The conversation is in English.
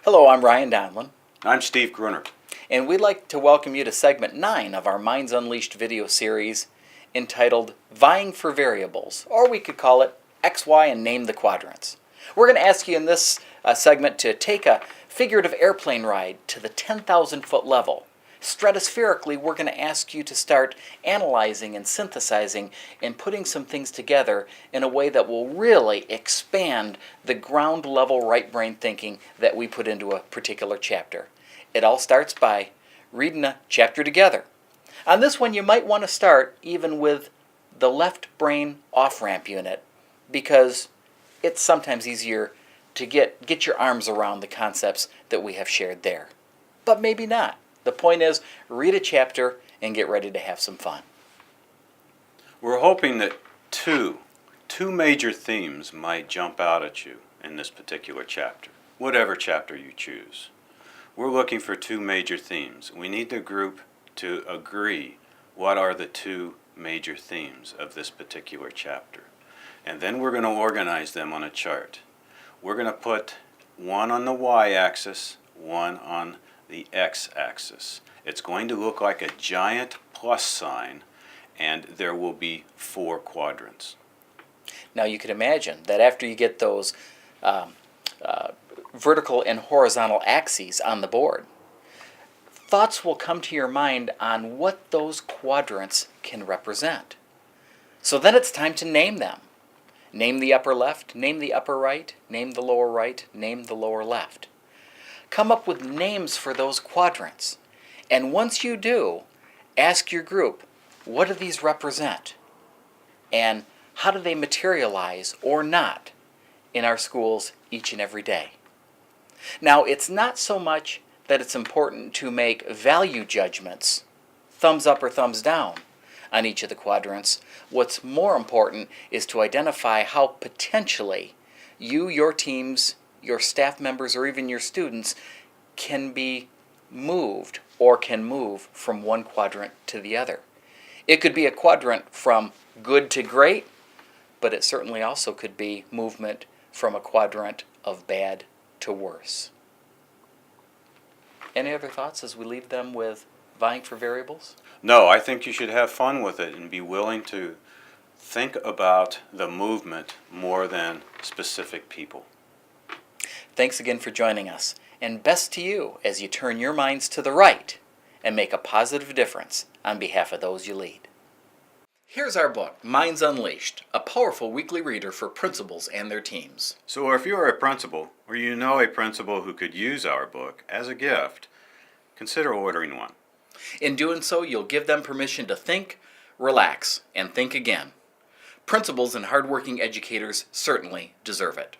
Hello, I'm Ryan Donlin, I'm Steve Gruner. and we'd like to welcome you to segment 9 of our Minds Unleashed video series entitled Vying for Variables, or we could call it X, Y, and Name the Quadrants. We're going to ask you in this segment to take a figurative airplane ride to the 10,000 foot level. Stratospherically, we're going to ask you to start analyzing and synthesizing and putting some things together in a way that will really expand the ground level right brain thinking that we put into a particular chapter. It all starts by reading a chapter together. On this one, you might want to start even with the left brain off-ramp unit because it's sometimes easier to get your arms around the concepts that we have shared there. But maybe not. The point is, read a chapter and get ready to have some fun. We're hoping that two major themes might jump out at you in this particular chapter, whatever chapter you choose. We're looking for two major themes. We need the group to agree what are the two major themes of this particular chapter. And then we're going to organize them on a chart. We're going to put one on the y-axis, one on the x-axis. It's going to look like a giant plus sign, and there will be 4 quadrants. Now you can imagine that after you get those vertical and horizontal axes on the board, thoughts will come to your mind on what those quadrants can represent. So then it's time to name them. Name the upper left, name the upper right, name the lower right, name the lower left. Come up with names for those quadrants. And once you do, ask your group, what do these represent? And how do they materialize or not in our schools each and every day? Now, it's not so much that it's important to make value judgments, thumbs up or thumbs down, on each of the quadrants. What's more important is to identify how potentially you, your teams, your staff members, or even your students can be moved or can move from one quadrant to the other. It could be a quadrant from good to great, but it certainly also could be movement from a quadrant of bad to worse. Any other thoughts as we leave them with Vying for Variables? No, I think you should have fun with it and be willing to think about the movement more than specific people. Thanks again for joining us, and best to you as you turn your minds to the right and make a positive difference on behalf of those you lead. Here's our book, Minds Unleashed, a powerful weekly reader for principals and their teams. So if you're a principal, or you know a principal who could use our book as a gift, consider ordering one. In doing so, you'll give them permission to think, relax, and think again. Principals and hardworking educators certainly deserve it.